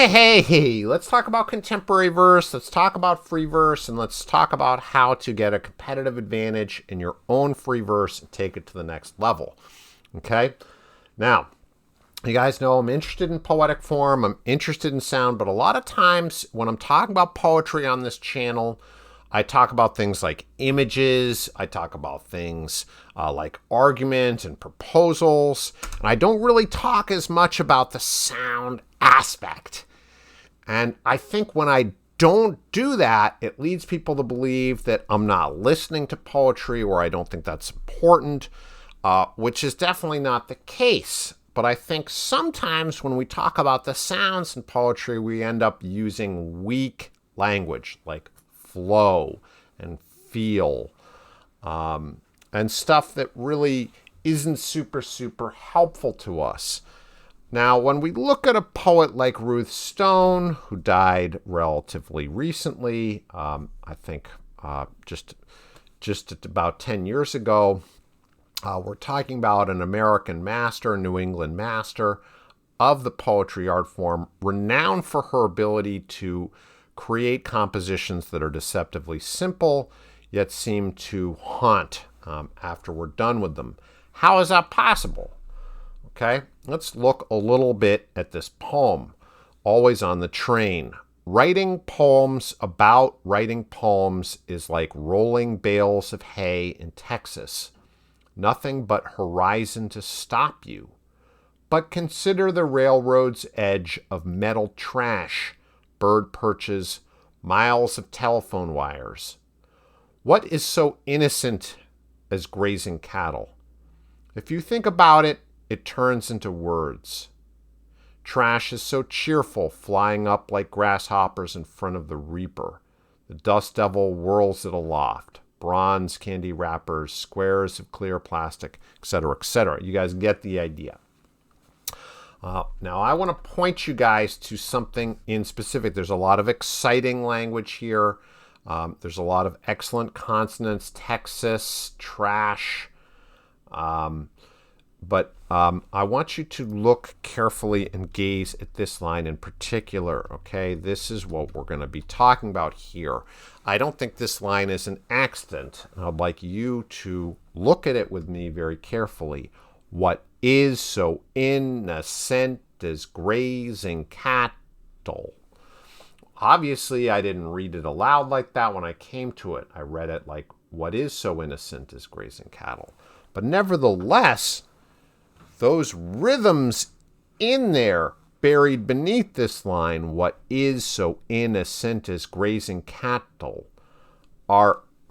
Hey, let's talk about contemporary verse, let's talk about free verse, and let's talk about how to get a competitive advantage in your own free verse and take it to the next level. Okay? Now, you guys know I'm interested in poetic form, I'm interested in sound, but a lot of times when I'm talking about poetry on this channel, I talk about things like images, I talk about things like argument and proposals, and I don't really talk as much about the sound aspect. And I think when I don't do that, it leads people to believe that I'm not listening to poetry or I don't think that's important, which is definitely not the case. But I think sometimes when we talk about the sounds in poetry, we end up using weak language like flow and feel and stuff that really isn't super helpful to us. Now, when we look at a poet like Ruth Stone, who died relatively recently, I think just about 10 years ago, we're talking about an American master, New England master of the poetry art form, renowned for her ability to create compositions that are deceptively simple, yet seem to haunt after we're done with them. How is that possible? Okay, let's look a little bit at this poem, Always on the Train. Writing poems about writing poems is like rolling bales of hay in Texas. Nothing but horizon to stop you. But consider the railroad's edge of metal trash, bird perches, miles of telephone wires. What is so innocent as grazing cattle? If you think about it, it turns into words. Trash is so cheerful, flying up like grasshoppers in front of the reaper. The dust devil whirls it aloft. Bronze candy wrappers, squares of clear plastic, etc., etc. You guys get the idea. Now, I want to point you guys to something in specific. There's a lot of exciting language here. There's a lot of excellent consonants, Texas, trash. But I want you to look carefully and gaze at this line in particular, okay? This is what we're going to be talking about here. I don't think this line is an accident. I'd like you to look at it with me very carefully. What is so innocent as grazing cattle? Obviously, I didn't read it aloud like that when I came to it. I read it like, what is so innocent as grazing cattle? But nevertheless, those rhythms in there buried beneath this line, what is so innocent as grazing cattle,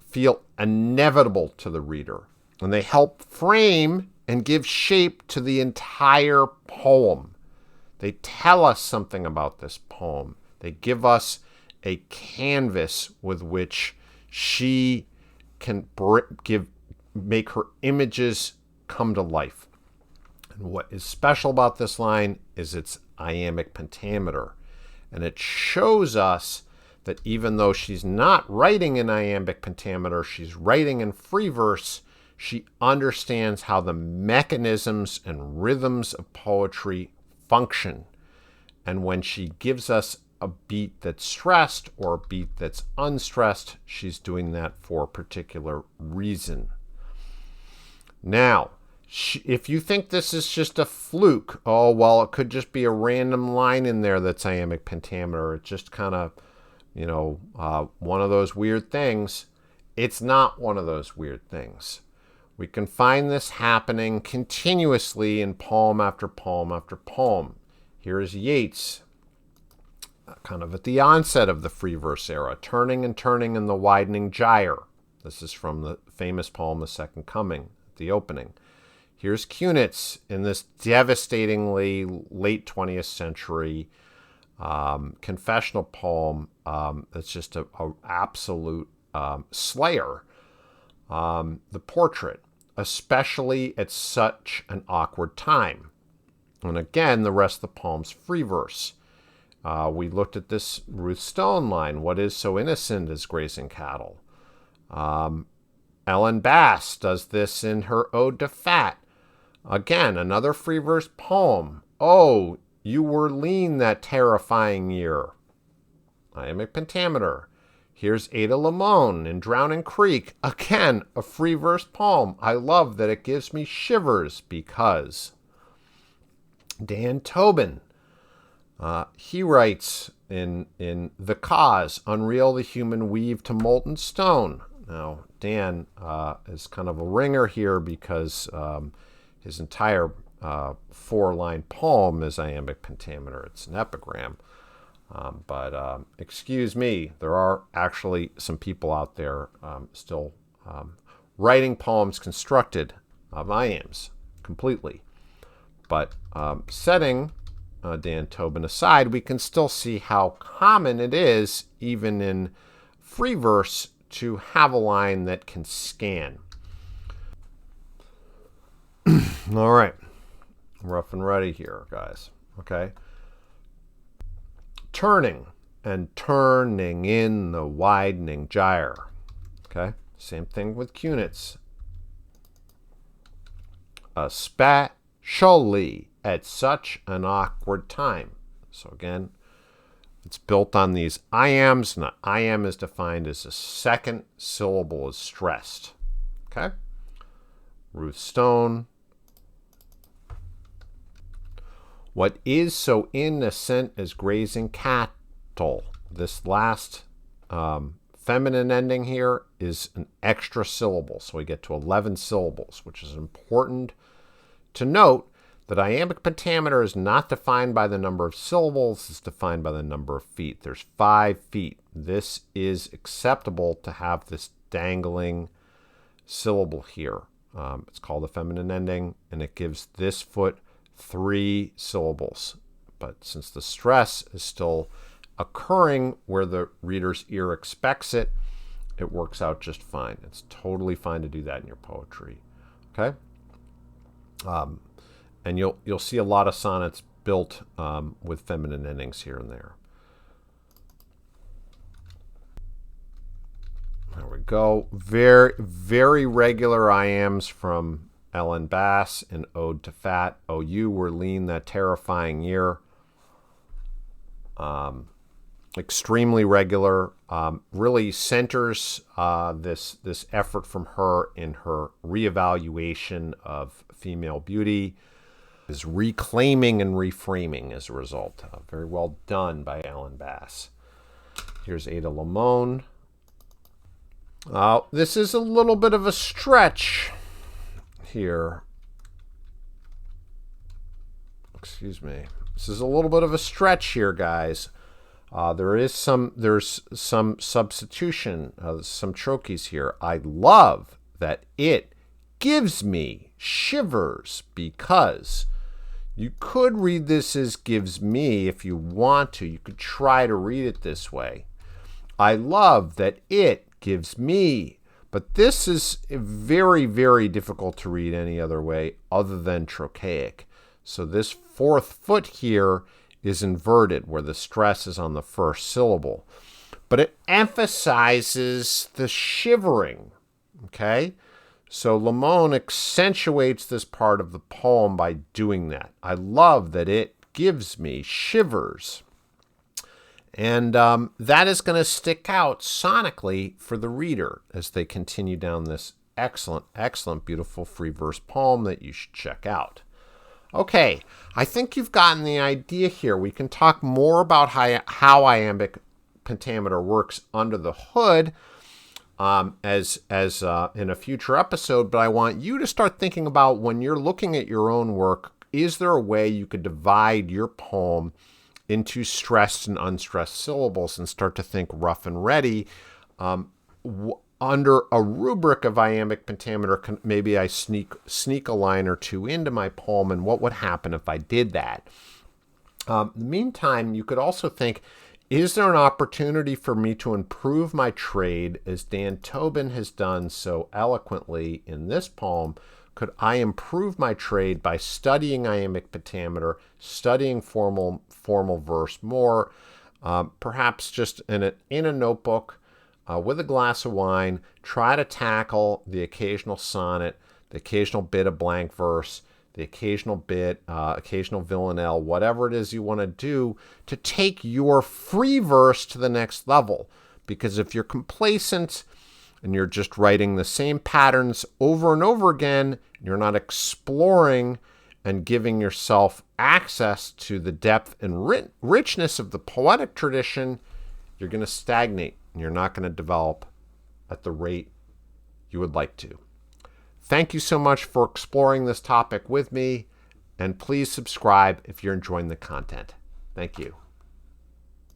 feel inevitable to the reader. And they help frame and give shape to the entire poem. They tell us something about this poem. They give us a canvas with which she can make her images come to life. And what is special about this line is its iambic pentameter. And it shows us that even though she's not writing in iambic pentameter, she's writing in free verse, she understands how the mechanisms and rhythms of poetry function. And when she gives us a beat that's stressed or a beat that's unstressed, she's doing that for a particular reason. Now, if you think this is just a fluke, oh, well, it could just be a random line in there that's iambic pentameter. It's just kind of, one of those weird things. It's not one of those weird things. We can find this happening continuously in poem after poem after poem. Here's Yeats, kind of at the onset of the free verse era, turning and turning in the widening gyre. This is from the famous poem, The Second Coming, the opening. Here's Kunitz in this devastatingly late 20th century confessional poem that's just an absolute slayer. The Portrait, especially at such an awkward time. And again, the rest of the poem's free verse. We looked at this Ruth Stone line, what is so innocent as grazing cattle? Ellen Bass does this in her Ode to Fat. Again, another free verse poem. Oh, You were lean that terrifying year. Iambic pentameter. Here's Ada Limon in Drowning Creek. Again, a free verse poem. I love that it gives me shivers because. Dan Tobin. He writes in The Cause, Unreal the Human Weave to Molten Stone. Now, Dan is kind of a ringer here because his entire 4-line poem is iambic pentameter. It's an epigram. But excuse me, there are actually some people out there still writing poems constructed of iambs completely. But setting Dan Tobin aside, we can still see how common it is, even in free verse, to have a line that can scan. All right. Rough and ready here, guys. Okay. Turning and turning in the widening gyre. Okay. Same thing with cunits. Especially at such an awkward time. So again, it's built on these iambs, and the iamb is defined as the second syllable is stressed. Okay? Ruth Stone. What is so innocent as grazing cattle? This last feminine ending here is an extra syllable. So we get to 11 syllables, which is important to note that iambic pentameter is not defined by the number of syllables, it's defined by the number of feet. There's 5 feet. This is acceptable to have this dangling syllable here. It's called a feminine ending, and it gives this foot 3 syllables. But since the stress is still occurring where the reader's ear expects it, it works out just fine. It's totally fine to do that in your poetry. Okay? And you'll see a lot of sonnets built with feminine endings here and there. There we go. Very, very regular iambs from Ellen Bass in Ode to Fat. Oh, you were lean that terrifying year. Extremely regular. Really centers this effort from her in her reevaluation of female beauty. Is reclaiming and reframing as a result. Very well done by Ellen Bass. Here's Ada Limon. This is a little bit of a stretch here. Excuse me. This is a little bit of a stretch here, guys. There's some substitution, some trochees here. I love that it gives me shivers because. You could read this as gives me if you want to. You could try to read it this way. I love that it gives me. But this is very, very difficult to read any other way other than trochaic. So this 4th foot here is inverted where the stress is on the first syllable. But it emphasizes the shivering. Okay? So Limon accentuates this part of the poem by doing that. I love that it gives me shivers. And that is going to stick out sonically for the reader as they continue down this excellent, excellent, beautiful free verse poem that you should check out. Okay, I think you've gotten the idea here. We can talk more about how iambic pentameter works under the hood as in a future episode, but I want you to start thinking about when you're looking at your own work, is there a way you could divide your poem into stressed and unstressed syllables and start to think rough and ready under a rubric of iambic pentameter? Maybe I sneak a line or two into my poem, and what would happen if I did that? In the meantime, you could also think, is there an opportunity for me to improve my trade as Dan Tobin has done so eloquently in this poem? Could I improve my trade by studying iambic pentameter, studying formal verse more, perhaps just in a notebook with a glass of wine, try to tackle the occasional sonnet, the occasional bit of blank verse, the occasional bit, occasional villanelle, whatever it is you want to do to take your free verse to the next level. Because if you're complacent and you're just writing the same patterns over and over again, you're not exploring and giving yourself access to the depth and richness of the poetic tradition, you're going to stagnate and you're not going to develop at the rate you would like to. Thank you so much for exploring this topic with me, and please subscribe if you're enjoying the content. Thank you.